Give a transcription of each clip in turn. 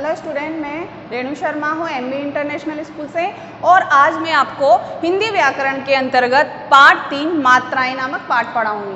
Hello student, मैं रेणु शर्मा हूँ MB international school से और आज मैं आपको हिंदी व्याकरण के अंतर्गत पाठ 3 मात्राएं नामक पाठ पढ़ाऊंगी।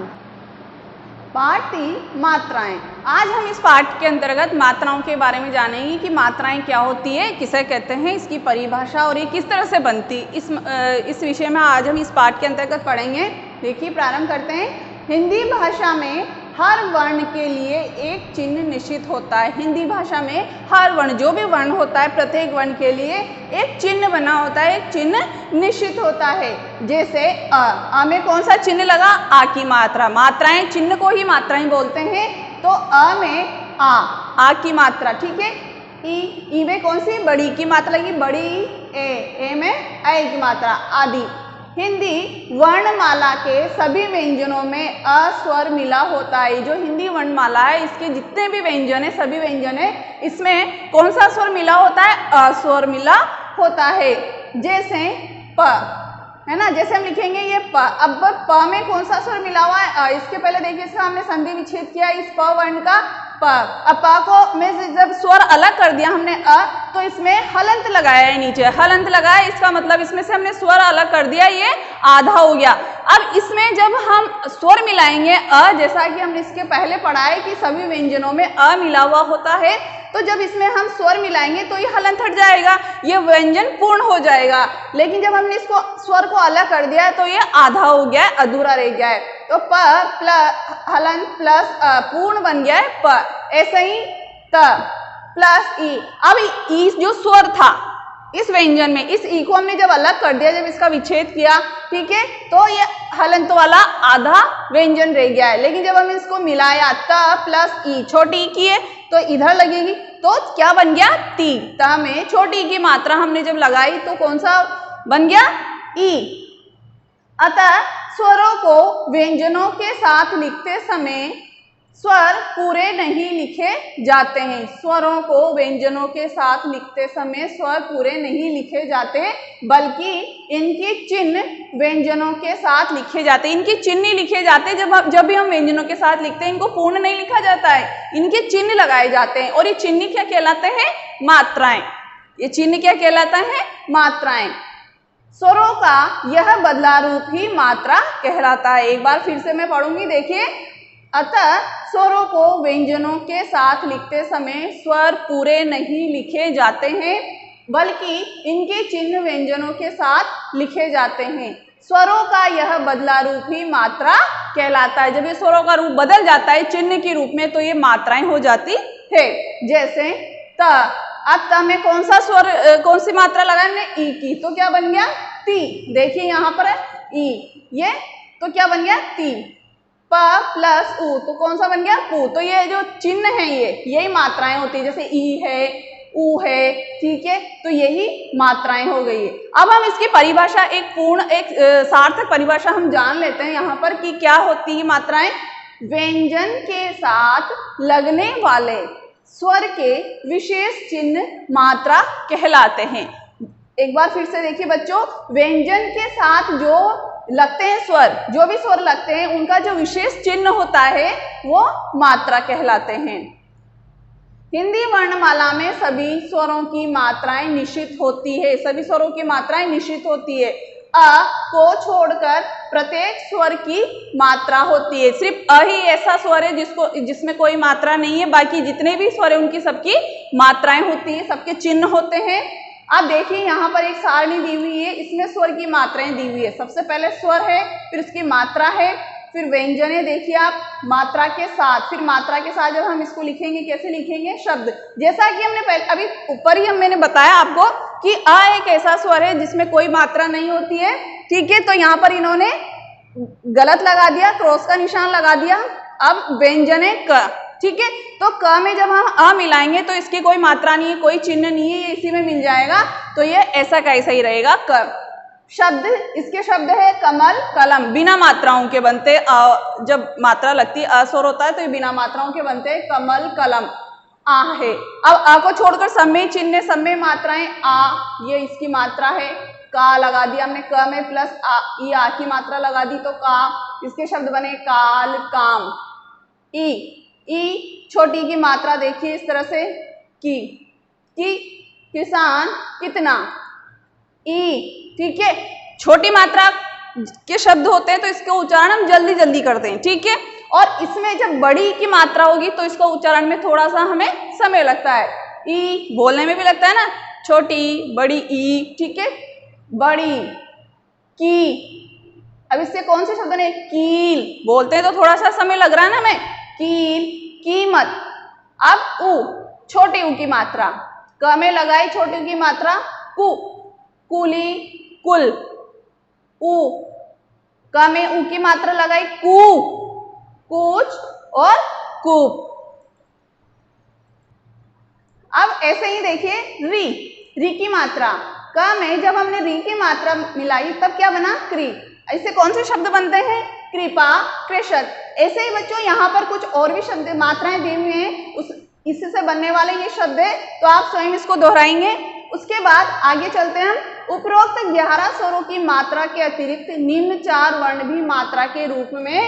पाठ 3 मात्राएं। आज हम इस पाठ के अंतर्गत मात्राओं के बारे में जानेंगे कि मात्राएं क्या होती है, किसे कहते हैं, इसकी परिभाषा और ये किस तरह से बनती। इस विषय में आज हम इस पाठ के अंतर्गत पढ़ेंगे। देखिए, प्रारंभ करते हैं। हिंदी भाषा में हर वर्ण के लिए एक चिन्ह निश्चित होता है। हिंदी भाषा में हर वर्ण, जो भी वर्ण होता है, प्रत्येक वर्ण के लिए एक चिन्ह बना होता है, एक चिन्ह निश्चित होता है। जैसे अ में कौन सा चिन्ह लगा? आ की मात्रा। मात्राएं चिन्ह को ही मात्राएं बोलते हैं, तो अ में आ की मात्रा, ठीक है। ई में कौन सी? बड़ी की मात्रा लगी, बड़ी। ए में ऐ की मात्रा, आदि। हिंदी वर्णमाला के सभी व्यंजनों में अ स्वर मिला होता है। जो हिंदी वर्णमाला है, इसके जितने भी व्यंजन है, सभी व्यंजन है, इसमें कौन सा स्वर मिला होता है? अ स्वर मिला होता है। जैसे प है ना, जैसे हम लिखेंगे ये प। अब प में कौन सा स्वर मिला हुआ है? अ। इसके पहले देखिए, इसका हमने संधि विच्छेद किया इस प वर्ण का, प। अब प को में से जब स्वर अलग कर दिया हमने अ, तो इसमें हलंत लगाया है नीचे, हलंत लगाया, इसका मतलब इसमें से हमने स्वर अलग कर दिया, ये आधा हो गया। अब इसमें जब हम स्वर मिलाएंगे अ, जैसा कि हमने इसके पहले पढ़ा है कि सभी व्यंजनों में अ मिला हुआ होता है, तो जब इसमें हम स्वर मिलाएंगे तो ये हलंत हट जाएगा, ये व्यंजन पूर्ण हो जाएगा। लेकिन जब हमने इसको स्वर को अलग कर दिया है तो ये आधा हो गया है, अधूरा रह गया है। तो प प्लस हलंत प्लस अ पूर्ण बन गया है प। ऐसे ही त प्लस ई। अब ई जो स्वर था इस व्यंजन में, इस ई को हमने जब अलग कर दिया, जब इसका विच्छेद किया, ठीक है, तो ये हलंत वाला आधा व्यंजन रह गया है। लेकिन जब हम इसको मिलाया, त प्लस ई, छोटी ई की है तो इधर लगेगी, तो क्या बन गया? ती। त में छोटी ई की मात्रा हमने जब लगाई तो कौन सा बन गया? ई। अतः स्वरों को व्यंजनों के साथ लिखते समय स्वर पूरे नहीं लिखे जाते हैं। स्वरों को व्यंजनों के साथ लिखते समय स्वर पूरे नहीं लिखे जाते, बल्कि इनके चिन्ह व्यंजनों के साथ लिखे जाते हैं। इनके चिन्ह नहीं लिखे जाते। जब भी हम व्यंजनों के साथ लिखते हैं, इनको पूर्ण नहीं लिखा जाता है, इनके चिन्ह लगाए जाते हैं। और ये चिन्ह क्या कहलाते हैं? मात्राएं। ये चिन्ह क्या कहलाता है? मात्राएं। स्वरों का यह बदला रूप ही मात्रा कहलाता है। एक बार फिर से मैं पढ़ूंगी, देखिए। अतः स्वरों को व्यंजनों के साथ लिखते समय स्वर पूरे नहीं लिखे जाते हैं, बल्कि इनके चिन्ह व्यंजनों के साथ लिखे जाते हैं। स्वरों का यह बदला रूप ही मात्रा कहलाता है। जब ये स्वरों का रूप बदल जाता है चिन्ह के रूप में, तो ये मात्राएं हो जाती है। जैसे त। अब त में कौन सा स्वर, कौन सी मात्रा लगाई हमने? ई की, तो क्या बन गया? ती। देखिए यहाँ पर है ई, ये तो क्या बन गया? ती। प प्लस उ, तो कौन सा बन गया? पू। तो ये जो चिन्ह है, यही मात्राएं होती है। जैसे ई है, उ है, ठीक है, तो यही मात्राएं हो गई है। अब हम इसकी परिभाषा, एक सार्थक परिभाषा हम जान लेते हैं यहाँ पर कि क्या होती है मात्राएं। व्यंजन के साथ लगने वाले स्वर के विशेष चिन्ह मात्रा कहलाते हैं। एक बार फिर से देखिए बच्चों, व्यंजन के साथ जो लगते हैं स्वर, जो भी स्वर लगते हैं, उनका जो विशेष चिन्ह होता है वो मात्रा कहलाते हैं। हिंदी वर्णमाला में सभी स्वरों की मात्राएं निश्चित होती है। सभी स्वरों की मात्राएं निश्चित होती है। अ को छोड़कर प्रत्येक स्वर की मात्रा होती है। सिर्फ अ ही ऐसा स्वर है जिसमें कोई मात्रा नहीं है, बाकी जितने भी स्वर है उनकी सबकी मात्राएं होती है, सबके चिन्ह होते हैं। अब देखिए यहाँ पर एक सारणी दी हुई है, इसमें स्वर की मात्राएं दी हुई है। सबसे पहले स्वर है, फिर उसकी मात्रा है, फिर व्यंजन है, देखिए आप, मात्रा के साथ। फिर मात्रा के साथ जब हम इसको लिखेंगे, कैसे लिखेंगे? शब्द। जैसा कि हमने पहले अभी ऊपर ही मैंने बताया आपको कि अ एक ऐसा स्वर है जिसमें कोई मात्रा नहीं होती है, ठीक है, तो यहाँ पर इन्होंने गलत लगा दिया, क्रॉस का निशान लगा दिया। अब व्यंजन है क, ठीक है, तो क में जब हम अ मिलाएंगे तो इसकी कोई मात्रा नहीं है, कोई चिन्ह नहीं है, ये इसी में मिल जाएगा, तो ये ऐसा का ऐसा ही रहेगा क। शब्द, इसके शब्द है कमल, कलम, बिना मात्राओं के बनते। जब मात्रा लगती है, अ स्वर होता है, तो ये बिना मात्राओं के बनते हैं। कमल, कलम। आ है। अब आ को छोड़कर सब में चिन्ह, सब में मात्राएं। आ, ये इसकी मात्रा है, का लगा दिया हमने, क में प्लस आ, ई आ की मात्रा लगा दी, तो का। इसके शब्द बने काल, काम। ई छोटी की मात्रा देखिए इस तरह से की, कि किसान कितना, ई, ठीक है। छोटी मात्रा के शब्द होते हैं तो इसके उच्चारण हम जल्दी जल्दी करते हैं, ठीक है। और इसमें जब बड़ी की मात्रा होगी तो इसका उच्चारण में थोड़ा सा हमें समय लगता है, ई बोलने में भी लगता है ना, छोटी बड़ी ई, ठीक है। बड़ी की, अब इससे कौन से शब्द ने, कील बोलते हैं तो थोड़ा सा समय लग रहा है ना हमें, कील, कीमत। अब ऊ, छोटी ऊ की मात्रा, क में लगाई छोटी ऊ की मात्रा, कु, कुली, कुल। ऊ, क में ऊ की मात्रा लगाई, कु, कुछ और कूप। अब ऐसे ही देखिए री, री की मात्रा, क में जब हमने री की मात्रा मिलाई तब क्या बना, क्री। ऐसे कौन से शब्द बनते हैं, कृपा, कृषक। ऐसे ही बच्चों यहाँ पर कुछ और भी शब्द मात्राएं दी हुई हैं, उस इससे बनने वाले ये शब्द है, तो आप स्वयं इसको दोहराएंगे। उसके बाद आगे चलते हैं हम। उपरोक्त 11 स्वरों की मात्रा के अतिरिक्त निम्न 4 वर्ण भी मात्रा के रूप में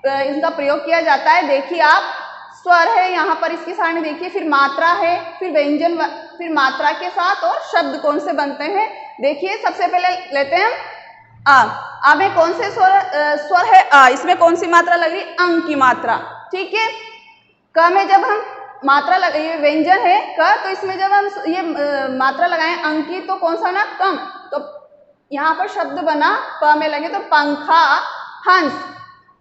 इनका प्रयोग किया जाता है। देखिए आप, स्वर है यहाँ पर इसकी सारणी देखिए, फिर मात्रा है, फिर व्यंजन, फिर मात्रा के साथ, और शब्द कौन से बनते हैं। देखिए सबसे पहले लेते हैं आ में कौन से स्वर है, आ, इसमें कौन सी मात्रा लग रही, अंग की मात्रा, ठीक है। क में जब हम मात्रा ये व्यंजन है क, तो इसमें जब हम ये मात्रा लगाएं अंग की तो कौन सा ना, कम। तो यहाँ पर शब्द बना प में लगे तो पंखा, हंस।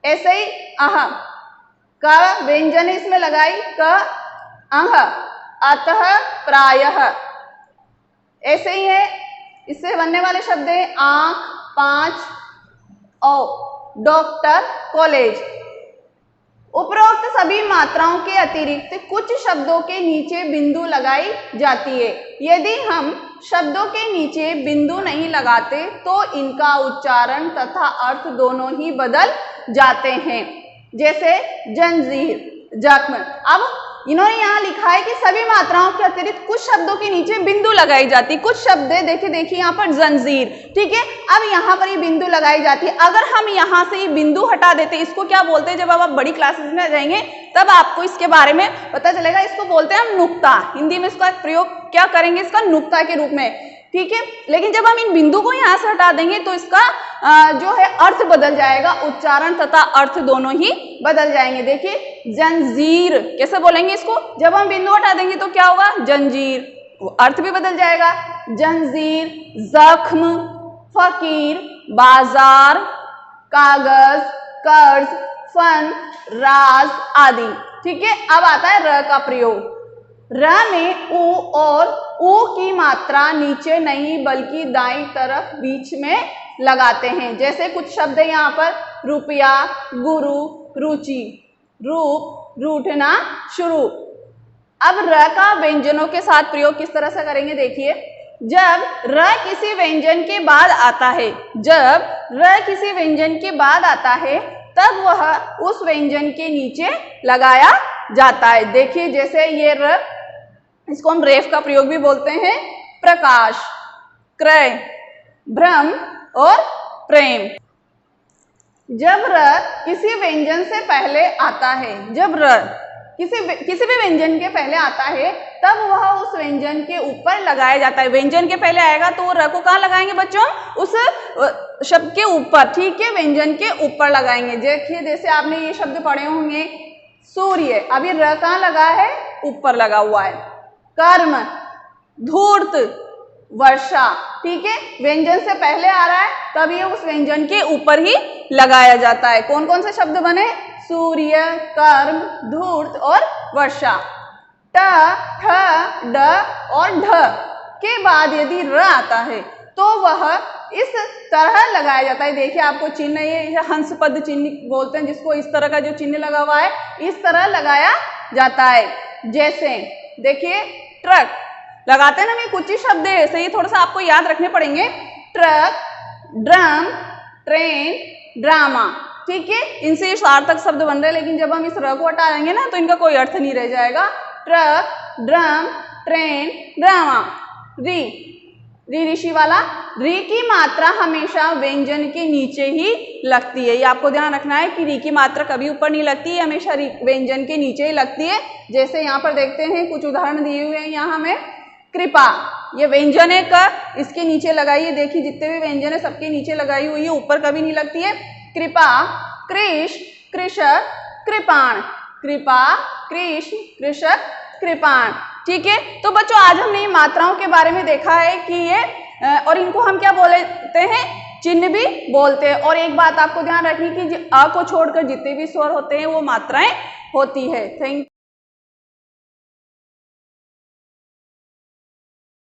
ऐसे ही अह, क व्यंजन इसमें लगाई, क अंह, अतः, प्रायः। ऐसे ही है, इससे बनने वाले शब्द है आंख, पांच, औ, डॉक्टर, कॉलेज। उपरोक्त सभी मात्राओं के अतिरिक्त कुछ शब्दों के नीचे बिंदु लगाई जाती है। यदि हम शब्दों के नीचे बिंदु नहीं लगाते तो इनका उच्चारण तथा अर्थ दोनों ही बदल जाते हैं। जैसे जंजीर, जख्म। अब इन्होंने यहाँ लिखा है कि सभी मात्राओं के अतिरिक्त कुछ शब्दों के नीचे बिंदु लगाई जाती। कुछ शब्द है, देखिए यहाँ पर जंजीर, ठीक है। अब यहाँ पर ये बिंदु लगाई जाती है। अगर हम यहाँ से ये बिंदु हटा देते, इसको क्या बोलते हैं, जब आप बड़ी क्लासेस में जाएंगे तब आपको इसके बारे में पता चलेगा। इसको बोलते हैं हम नुक्ता। हिंदी में इसका प्रयोग क्या करेंगे, इसका नुक्ता के रूप में, ठीक है। लेकिन जब हम इन बिंदु को यहाँ से हटा देंगे तो इसका जो है अर्थ बदल जाएगा, उच्चारण तथा अर्थ दोनों ही बदल जाएंगे। देखिए जंजीर कैसे बोलेंगे इसको, जब हम बिंदु हटा देंगे तो क्या होगा, जंजीर, अर्थ भी बदल जाएगा। जंजीर, जख्म, फकीर, बाजार, कागज, कर्ज, फन, राज आदि, ठीक है। अब आता है र का प्रयोग। र में ऊ और ऊ की मात्रा नीचे नहीं बल्कि दाईं तरफ बीच में लगाते हैं। जैसे कुछ शब्द है यहाँ पर, रुपया, गुरु, रुचि, रूप, रूठना, शुरू। अब र का व्यंजनों के साथ प्रयोग किस तरह से करेंगे, देखिए। जब र किसी व्यंजन के बाद आता है, जब र किसी व्यंजन के बाद आता है तब वह उस व्यंजन के नीचे लगाया जाता है। देखिए जैसे ये र, इसको हम रेफ का प्रयोग भी बोलते हैं। प्रकाश, क्रय, भ्रम और प्रेम। जब र किसी व्यंजन से पहले आता है, जब र किसी भी व्यंजन के पहले आता है तब वह उस व्यंजन के ऊपर लगाया जाता है। व्यंजन के पहले आएगा तो र को कहाँ लगाएंगे बच्चों, उस शब्द के ऊपर, ठीक है, व्यंजन के ऊपर लगाएंगे। देखिए जैसे आपने ये शब्द पढ़े होंगे, सूर्य, अभी र कहाँ लगा है, ऊपर लगा हुआ है। कर्म, धूर्त, वर्षा, ठीक है, व्यंजन से पहले आ रहा है तब ये उस व्यंजन के ऊपर ही लगाया जाता है। कौन कौन से शब्द बने, सूर्य, कर्म, धूर्त और वर्षा। ट, ठ, ड और ढ के बाद यदि र आता है तो वह इस तरह लगाया जाता है। देखिए आपको चिन्ह, ये हंस पद चिन्ह बोलते हैं जिसको, इस तरह का जो चिन्ह लगा हुआ है इस तरह लगाया जाता है। जैसे देखिए ट्रक लगाते हैं ना, मैं कुछ ही शब्द है ऐसे ही थोड़ा सा आपको याद रखने पड़ेंगे। ट्रक, ड्रम, ट्रेन, ड्रामा, ठीक है, इनसे सार्थक शब्द बन रहे हैं। लेकिन जब हम इस र को हटा देंगे ना तो इनका कोई अर्थ नहीं रह जाएगा। Truck, drum, train, drama. री, री ऋषि वाला, री की मात्रा हमेशा व्यंजन के नीचे ही लगती है। ये आपको ध्यान रखना है कि री की मात्रा कभी ऊपर नहीं लगती है, हमेशा व्यंजन के नीचे ही लगती है। जैसे यहाँ पर देखते हैं कुछ उदाहरण दिए हुए हैं यहाँ हमें। कृपा, ये व्यंजन है क, इसके नीचे लगाइए, देखिए जितने भी व्यंजन है सबके नीचे लगाई हुई है, ऊपर कभी नहीं लगती है। कृपा, कृष, कृषक, कृपाण, कृपा, कृष्ण, कृषक, कृपाण। ठीक है, तो बच्चों आज हमने ये मात्राओं के बारे में देखा है कि ये और इनको हम क्या बोलते हैं, चिन्ह भी बोलते हैं। और एक बात आपको ध्यान रखनी कि अ को छोड़कर जितने भी स्वर होते हैं वो मात्राएं होती है। थैंक